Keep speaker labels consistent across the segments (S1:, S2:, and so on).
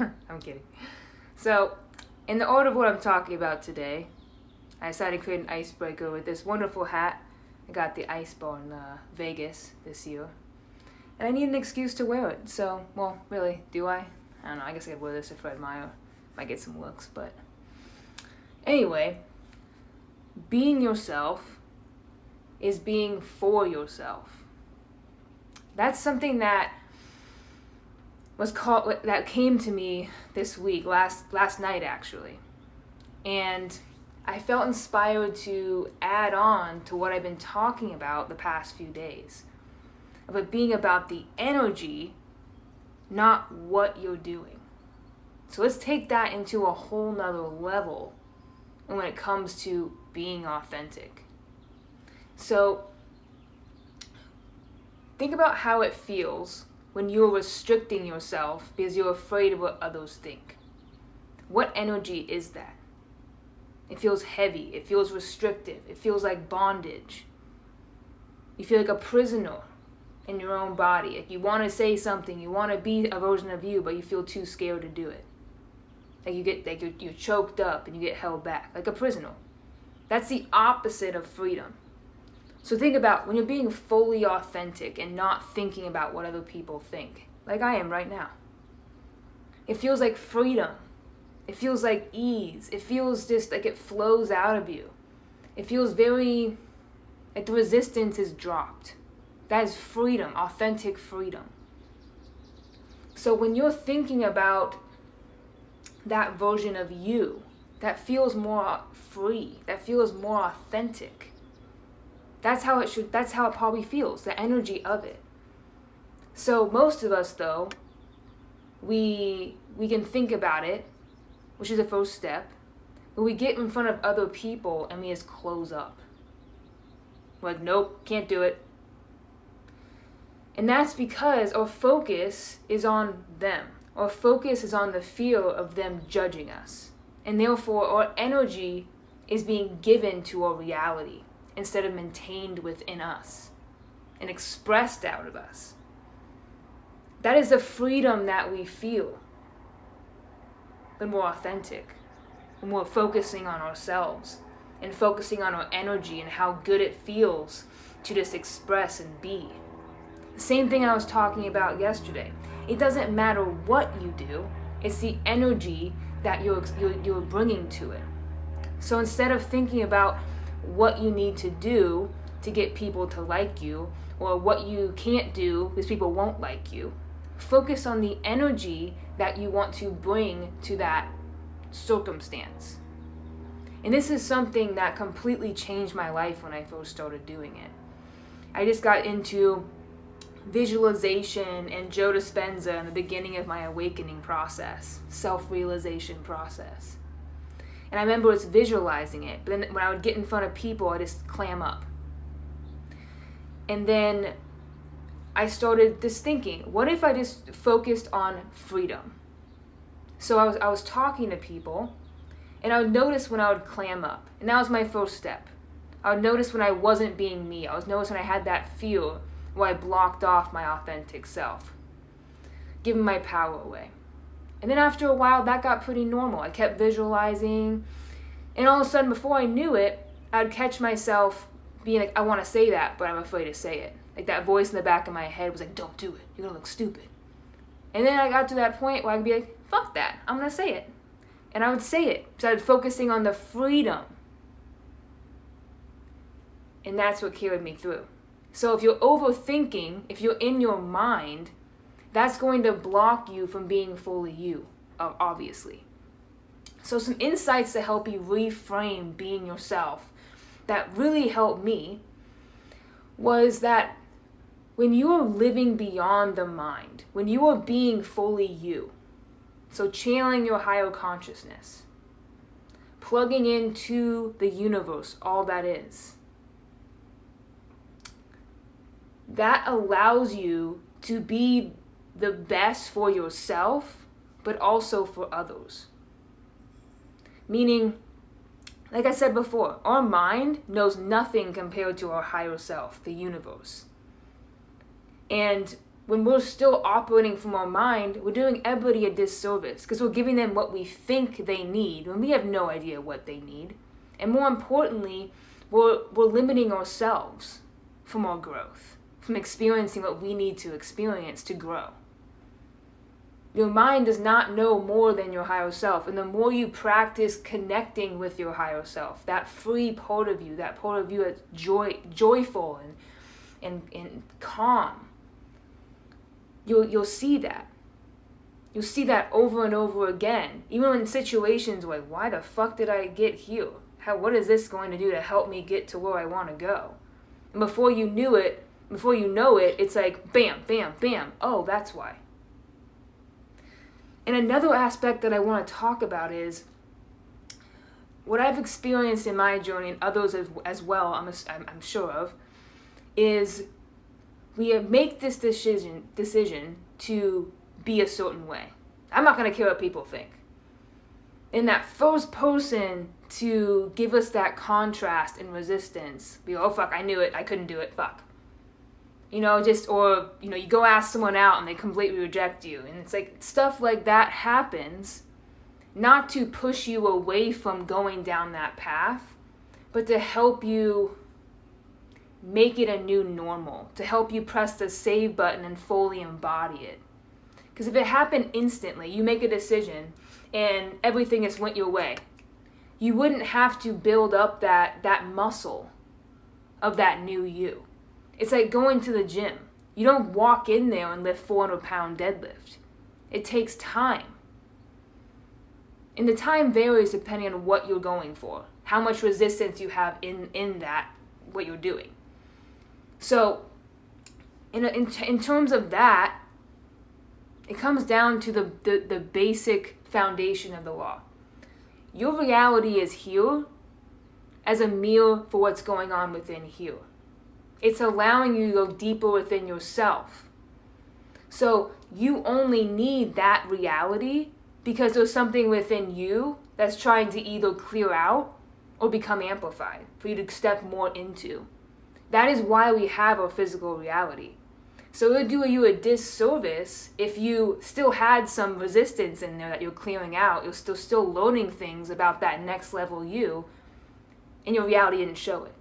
S1: I'm kidding. So, in the order of what I'm talking about today, I decided to create an icebreaker with this wonderful hat. I got the Ice Bar in Vegas this year. And I need an excuse to wear it. So, well, really, do I? I don't know. I guess I could wear this if I admire. Might get some looks, but... Anyway, being yourself is being for yourself. That's something that that came to me this week, last night actually. And I felt inspired to add on to what I've been talking about the past few days. Of it being about the energy, not what you're doing. So let's take that into a whole nother level when it comes to being authentic. So think about how it feels when you're restricting yourself because you're afraid of what others think. What energy is that? It feels heavy. It feels restrictive. It feels like bondage. You feel like a prisoner in your own body. Like you want to say something, you want to be a version of you, but you feel too scared to do it. Like you get you're choked up and you get held back, like a prisoner. That's the opposite of freedom. So think about when you're being fully authentic and not thinking about what other people think, like I am right now. It feels like freedom. It feels like ease. It feels just like it flows out of you. It feels very, like the resistance is dropped. That is freedom, authentic freedom. So when you're thinking about that version of you, that feels more free, that feels more authentic. That's how it probably feels, the energy of it. So most of us though, we can think about it, which is the first step, but we get in front of other people and we just close up. We're like, nope, can't do it. And that's because our focus is on them. Our focus is on the fear of them judging us. And therefore our energy is being given to our reality instead of maintained within us and expressed out of us. That is the freedom that we feel when we're authentic, when we're focusing on ourselves and focusing on our energy and how good it feels to just express and be. The same thing I was talking about yesterday. It doesn't matter what you do, it's the energy that you're bringing to it. So instead of thinking about what you need to do to get people to like you, or what you can't do because people won't like you, focus on the energy that you want to bring to that circumstance. And this is something that completely changed my life when I first started doing it. I just got into visualization and Joe Dispenza in the beginning of my awakening process, self-realization process. And I remember it's visualizing it, but then when I would get in front of people, I just clam up. And then I started just thinking, what if I just focused on freedom? So I was talking to people, and I would notice when I would clam up. And that was my first step. I would notice when I wasn't being me. I was notice when I had that fear where I blocked off my authentic self, giving my power away. And then after a while, that got pretty normal. I kept visualizing, and all of a sudden, before I knew it, I'd catch myself being like, I want to say that, but I'm afraid to say it. Like that voice in the back of my head was like, don't do it. You're going to look stupid. And then I got to that point where I could be like, fuck that. I'm going to say it. And I would say it. So I was focusing on the freedom. And that's what carried me through. So if you're overthinking, if you're in your mind, that's going to block you from being fully you, obviously. So some insights to help you reframe being yourself that really helped me was that when you are living beyond the mind, when you are being fully you, so channeling your higher consciousness, plugging into the universe, all that is, that allows you to be the best for yourself, but also for others. Meaning, like I said before, our mind knows nothing compared to our higher self, the universe. And when we're still operating from our mind, we're doing everybody a disservice because we're giving them what we think they need when we have no idea what they need. And more importantly, we're limiting ourselves from our growth, from experiencing what we need to experience to grow. Your mind does not know more than your higher self. And the more you practice connecting with your higher self, that free part of you, that part of you that's joyful and calm, you'll see that. You'll see that over and over again. Even in situations like, why the fuck did I get here? What is this going to do to help me get to where I want to go? And before you know it, it's like bam, bam, bam. Oh, that's why. And another aspect that I want to talk about is what I've experienced in my journey, and others as well, I'm sure of, is we make this decision to be a certain way. I'm not going to care what people think. And that first person to give us that contrast and resistance, be like, oh fuck, I knew it, I couldn't do it, fuck. You go ask someone out and they completely reject you. And it's like, stuff like that happens not to push you away from going down that path, but to help you make it a new normal, to help you press the save button and fully embody it. Because if it happened instantly, you make a decision and everything just went your way, you wouldn't have to build up that muscle of that new you. It's like going to the gym. You don't walk in there and lift 400-pound deadlift. It takes time. And the time varies depending on what you're going for, how much resistance you have in that, what you're doing. So, in terms of that, it comes down to the basic foundation of the law. Your reality is here as a mirror for what's going on within here. It's allowing you to go deeper within yourself. So you only need that reality because there's something within you that's trying to either clear out or become amplified for you to step more into. That is why we have our physical reality. So it would do you a disservice if you still had some resistance in there that you're clearing out. You're still learning things about that next level you, and your reality didn't show it.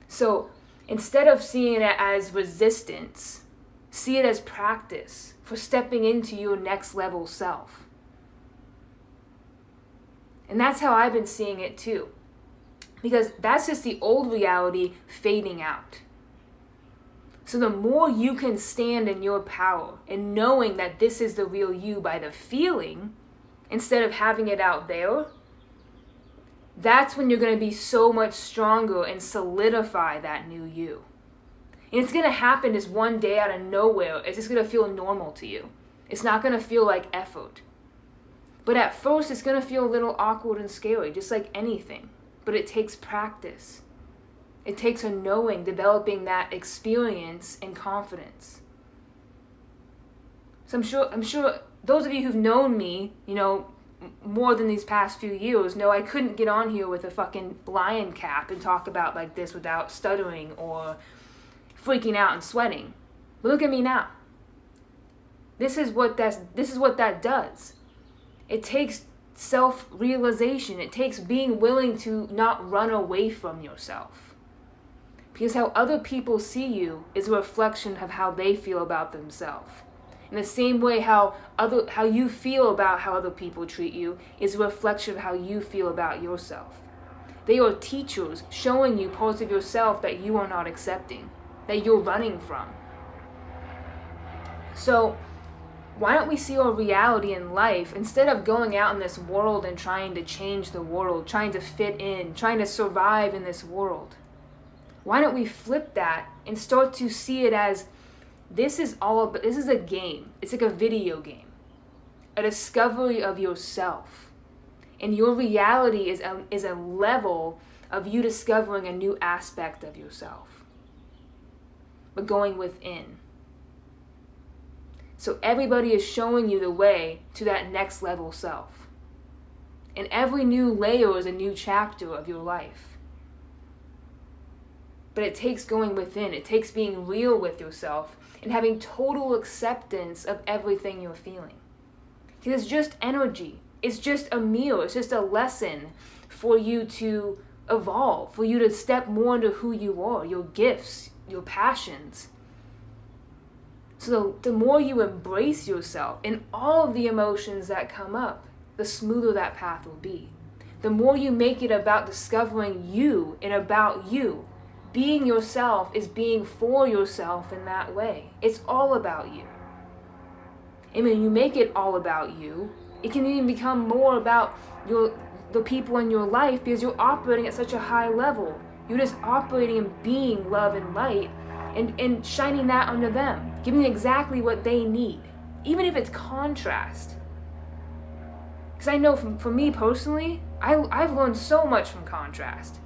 S1: So instead of seeing it as resistance, see it as practice for stepping into your next level self. And that's how I've been seeing it too. Because that's just the old reality fading out. So the more you can stand in your power and knowing that this is the real you by the feeling, instead of having it out there, that's when you're going to be so much stronger and solidify that new you. And it's going to happen just one day out of nowhere. It's just going to feel normal to you. It's not going to feel like effort. But at first, it's going to feel a little awkward and scary, just like anything. But it takes practice. It takes a knowing, developing that experience and confidence. So I'm sure those of you who've known me, more than these past few years, know I couldn't get on here with a fucking lion cap and talk about like this without stuttering or freaking out and sweating. But look at me now. This is what that does. It takes self-realization. It takes being willing to not run away from yourself. Because how other people see you is a reflection of how they feel about themselves. In the same way how you feel about how other people treat you is a reflection of how you feel about yourself. They are teachers showing you parts of yourself that you are not accepting, that you're running from. So why don't we see our reality in life instead of going out in this world and trying to change the world, trying to fit in, trying to survive in this world? Why don't we flip that and start to see it as this is a game. It's like a video game. A discovery of yourself. And your reality is a level of you discovering a new aspect of yourself. But going within. So everybody is showing you the way to that next level self. And every new layer is a new chapter of your life. But it takes going within. It takes being real with yourself and having total acceptance of everything you're feeling. Because it's just energy. It's just a meal. It's just a lesson for you to evolve, for you to step more into who you are, your gifts, your passions. So the more you embrace yourself and all of the emotions that come up, the smoother that path will be. The more you make it about discovering you and about you, being yourself is being for yourself in that way. It's all about you. And when you make it all about you, it can even become more about the people in your life because you're operating at such a high level. You're just operating and being love and light and shining that onto them, giving exactly what they need, even if it's contrast. Because I know for me personally, I've learned so much from contrast.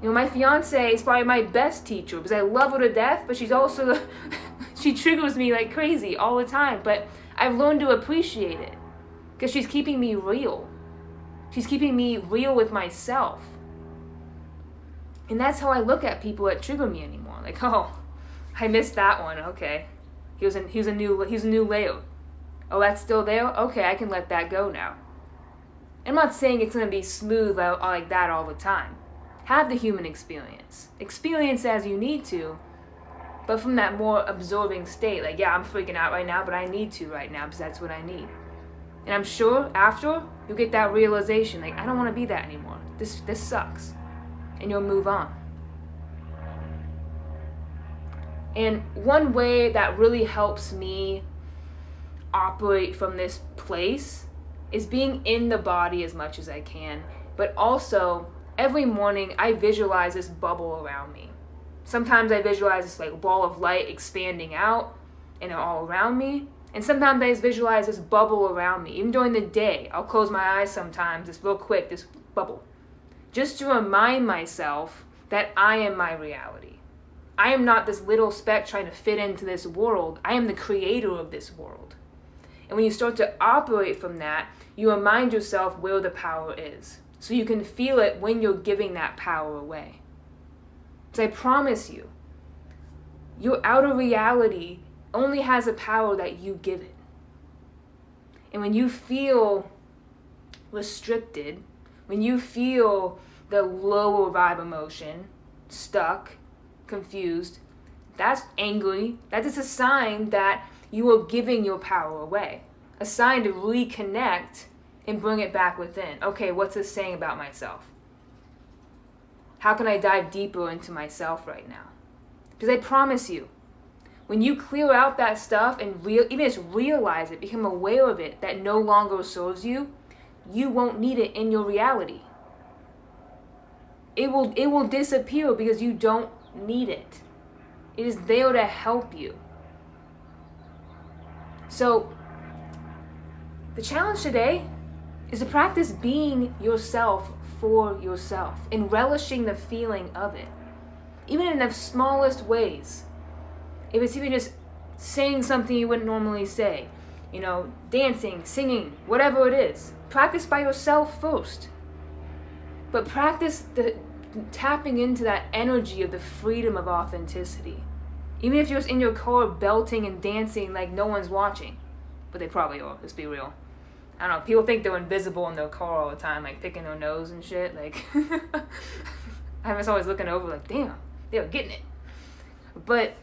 S1: You know, my fiance is probably my best teacher because I love her to death, but she's also, she triggers me like crazy all the time. But I've learned to appreciate it because she's keeping me real. She's keeping me real with myself. And that's how I look at people that trigger me anymore. Like, oh, I missed that one. Okay, he was a new layer. Oh, that's still there. Okay, I can let that go now. I'm not saying it's gonna be smooth like that all the time. Have the human experience as you need to, but from that more absorbing state. Like, yeah, I'm freaking out right now, but I need to right now because that's what I need. And I'm sure after you'll get that realization, like, I don't want to be that anymore. This sucks. And you'll move on. And one way that really helps me operate from this place is being in the body as much as I can, but also every morning I visualize this bubble around me. Sometimes I visualize this like ball of light expanding out and all around me. And sometimes I just visualize this bubble around me. Even during the day, I'll close my eyes sometimes, just real quick, this bubble. Just to remind myself that I am my reality. I am not this little speck trying to fit into this world. I am the creator of this world. And when you start to operate from that, you remind yourself where the power is. So you can feel it when you're giving that power away. So I promise you, your outer reality only has a power that you give it. And when you feel restricted, when you feel the lower vibe emotion, stuck, confused, that's angry. That is a sign that you are giving your power away. A sign to reconnect and bring it back within. Okay, what's this saying about myself? How can I dive deeper into myself right now? Because I promise you, when you clear out that stuff and even just realize it, become aware of it, that no longer serves you, you won't need it in your reality. It will disappear because you don't need it. It is there to help you. So, the challenge today is to practice being yourself for yourself and relishing the feeling of it, even in the smallest ways. If it's even just saying something you wouldn't normally say, dancing, singing, whatever it is, practice by yourself first. But practice the tapping into that energy of the freedom of authenticity. Even if you're just in your car belting and dancing like no one's watching, but they probably are, let's be real. I don't know, people think they're invisible in their car all the time, like picking their nose and shit, like, I was always looking over like, damn, they were getting it. But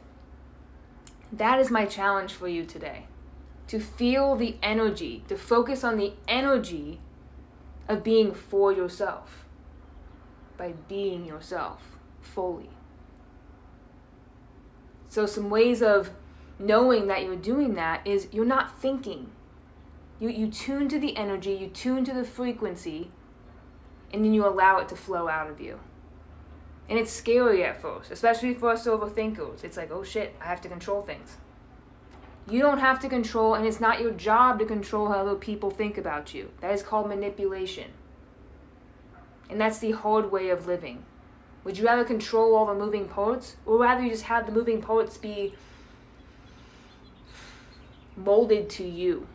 S1: that is my challenge for you today, to feel the energy, to focus on the energy of being for yourself, by being yourself fully. So some ways of knowing that you're doing that is you're not thinking. You tune to the energy, you tune to the frequency, and then you allow it to flow out of you. And it's scary at first, especially for us overthinkers. It's like, oh shit, I have to control things. You don't have to control, and it's not your job to control how other people think about you. That is called manipulation. And that's the hard way of living. Would you rather control all the moving parts, or rather you just have the moving parts be molded to you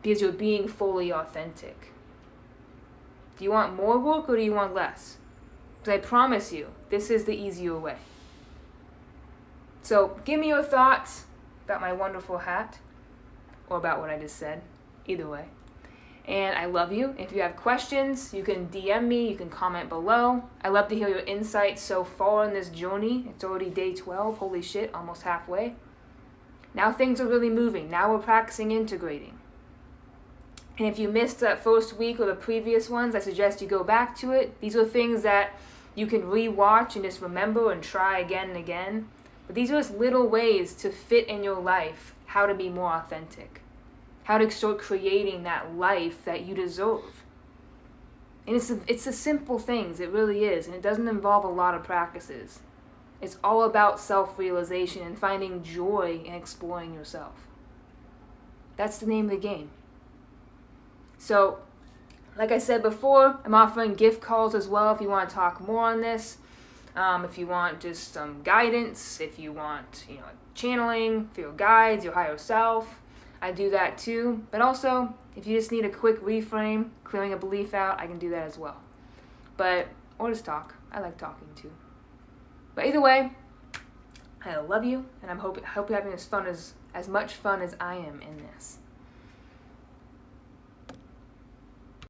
S1: because you're being fully authentic? Do you want more work or do you want less? Because I promise you, this is the easier way. So give me your thoughts about my wonderful hat, or about what I just said. Either way. And I love you. If you have questions, you can DM me, you can comment below. I love to hear your insights so far in this journey. It's already day 12, holy shit, almost halfway. Now things are really moving. Now we're practicing integrating. And if you missed that first week or the previous ones, I suggest you go back to it. These are things that you can re-watch and just remember and try again and again. But these are just little ways to fit in your life how to be more authentic. How to start creating that life that you deserve. And it's the simple things, it really is. And it doesn't involve a lot of practices. It's all about self-realization and finding joy in exploring yourself. That's the name of the game. So, like I said before, I'm offering gift calls as well if you want to talk more on this. If you want just some guidance, if you want, channeling for your guides, your higher self, I do that too. But also, if you just need a quick reframe, clearing a belief out, I can do that as well. Or just talk. I like talking too. But either way, I love you, and I hope you're having as much fun as I am in this.